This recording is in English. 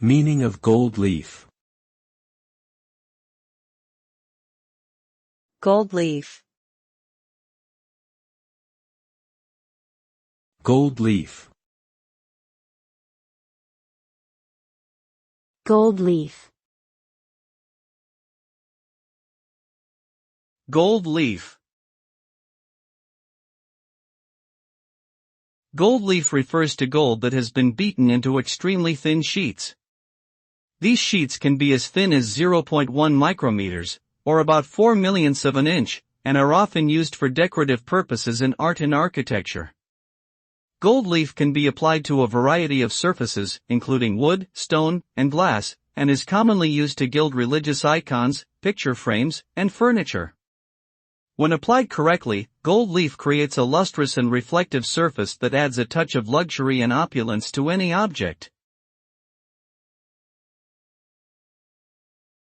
Meaning of gold leaf. Gold leaf. Gold leaf. Gold leaf. Gold leaf. Gold leaf refers to gold that has been beaten into extremely thin sheets. These sheets can be as thin as 0.1 micrometers, or about 4 millionths of an inch, and are often used for decorative purposes in art and architecture. Gold leaf can be applied to a variety of surfaces, including wood, stone, and glass, and is commonly used to gild religious icons, picture frames, and furniture. When applied correctly, gold leaf creates a lustrous and reflective surface that adds a touch of luxury and opulence to any object.